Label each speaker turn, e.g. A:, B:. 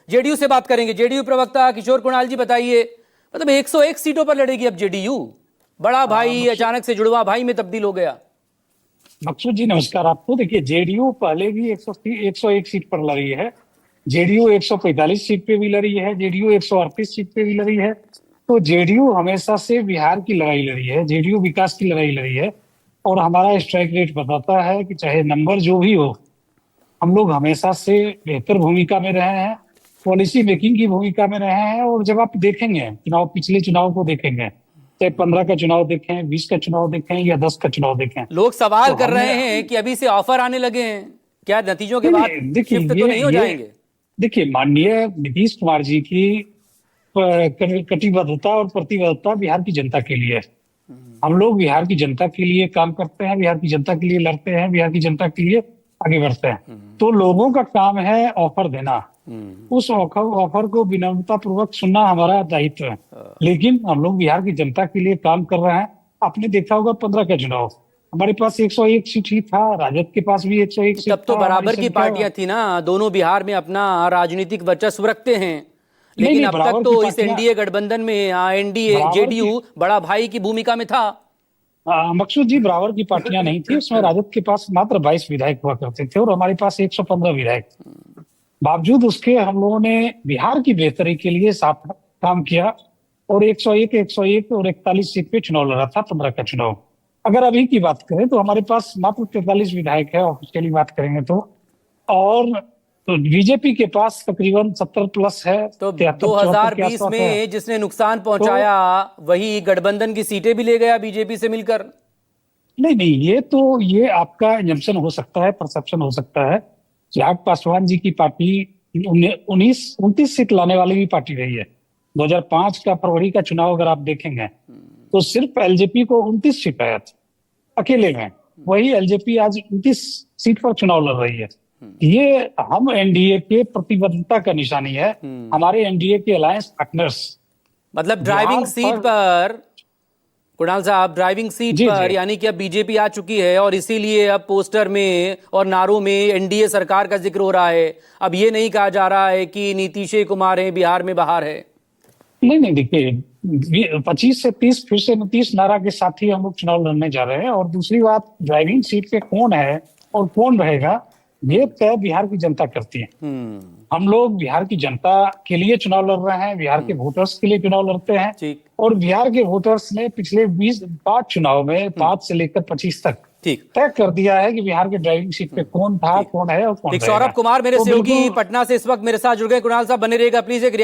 A: JDU से बात करेंगे। जेडीयू प्रवक्ता किशोर कुणाल जी, बताइए, मतलब 101 सीटों पर लड़ेगी अब जेडीयू। बड़ा भाई अचानक से जुड़वा भाई में तब्दील हो गया।
B: मकसूद जी नमस्कार आपको। देखिए, जेडीयू पहले भी 101 सीट पर लड़ी है। जेडीयू 145 सीट पे भी लड़ी है। जेडीयू 138 सीट पे भी लड़ी है। तो जेडीयू हमेशा से बिहार की लड़ाई लड़ी है। जेडीयू विकास की लड़ाई लड़ी है। और हमारा स्ट्राइक रेट बताता है कि चाहे नंबर जो भी हो, हम लोग हमेशा से बेहतर भूमिका में रहे हैं, पॉलिसी मेकिंग की भूमिका में रहे हैं। और जब आप देखेंगे पिछले चुनाव को देखेंगे, चाहे 15 का चुनाव देखें, 20 का चुनाव देखें या 10 का चुनाव देखें,
A: लोग सवाल
B: तो
A: कर
B: हमें
A: रहे हैं कि अभी से ऑफर आने लगे हैं, क्या नतीजों के
B: नहीं
A: बाद
B: नहीं, देखिए
A: शिफ्ट तो नहीं हो
B: ये
A: जाएंगे?
B: देखिए, माननीय नीतीश कुमार जी की कटिबद्धता और प्रतिबद्धता बिहार की जनता के लिए है। हम लोग बिहार की जनता के लिए काम करते हैं, बिहार की जनता के लिए लड़ते हैं, बिहार की जनता के लिए आगे बढ़ते हैं। तो लोगों का काम है ऑफर देना। उस ऑफर को विनम्रता पूर्वक सुनना हमारा दायित्व है। लेकिन हम लोग बिहार की जनता के लिए काम कर रहे हैं। आपने देखा होगा 15 का चुनाव, हमारे पास 101 सीट ही था, राजद के पास भी 101 सीट
A: तब तो
B: था। हमारी
A: बराबर की
B: संख्या
A: पार्टियां थी ना, दोनों बिहार में अपना राजनीतिक वर्चस्व रखते हैं।
B: नहीं
A: लेकिन
B: नहीं,
A: अब तक
B: बराबर
A: तो
B: की
A: इस
B: पार्टियां,
A: एनडीए गठबंधन में एनडीए
B: बराबर की
A: जेडीयू बड़ा भाई की भूमिका में था।
B: मकसूद जी, बराबर की पार्टियां नहीं थी उसमें। राजद के पास मात्र 22 विधायक हुआ करते थे और हमारे पास 115 विधायक। बावजूद उसके हम लोगों ने बिहार की बेहतरी के लिए साथ काम किया और 101 और 41 सीट पे चुनाव लड़ा था 15 का चुनाव। अगर अभी की बात करें तो हमारे पास मात्र 43 विधायक है ऑफिशियली बात करेंगे तो। और तो बीजेपी के पास तकरीबन 70 प्लस है,
A: तो
B: 73-74 के
A: 2020
B: आसपास है।
A: में जिसने नुकसान
B: तो
A: पहुंचाया वही गठबंधन की सीटें भी ले गया बीजेपी से मिलकर।
B: नहीं नहीं, ये आपका एजम्पशन हो सकता है, परसेप्शन हो सकता है। चिराग पासवान जी की पार्टी 29 सीट लाने वाली भी पार्टी रही है। 2005 का फरवरी का चुनाव अगर आप देखेंगे तो सिर्फ एलजेपी को 29 सीट आया था अकेले में। वही एलजेपी आज 29 सीट पर चुनाव लड़ रही है। ये हम एनडीए के प्रतिबद्धता का निशानी है। हमारे एनडीए के अलायंस पार्टनर्स
A: मतलब ड्राइविंग
B: बिहार
A: सीट
B: पर।
A: पर, कुणाल साहब, ड्राइविंग सीट
B: जी जी,
A: पर यानी कि अब बीजेपी आ चुकी है और इसीलिए अब पोस्टर में और नारों में एनडीए सरकार का जिक्र हो रहा है। अब ये नहीं कहा जा रहा है कि नीतीश कुमार है बिहार में बाहर है।
B: नहीं नहीं, देखिए 25 से 30 फिर से नीतीश नारा के साथ ही हम लोग चुनाव लड़ने जा रहे हैं। और दूसरी बात, ड्राइविंग सीट पे कौन है और कौन रहेगा, ये तय बिहार की जनता करती है। हम लोग बिहार की जनता के लिए चुनाव लड़ रहे हैं, बिहार के वोटर्स के लिए चुनाव लड़ते हैं।
A: ठीक
B: और बिहार के वोटर्स ने पिछले 5 चुनाव में 5 से लेकर 25 तक
A: ठीक
B: तय कर दिया है कि बिहार के ड्राइविंग सीट पे कौन था,
A: ठीक
B: कौन है और कौन
A: ठीक।
B: रहेगा।
A: सौरभ कुमार मेरे
B: तो
A: सहयोगी
B: बिल्कुल
A: पटना से इस वक्त मेरे साथ जुड़ गए। कुणाल साहब बने रहेगा प्लीज। एक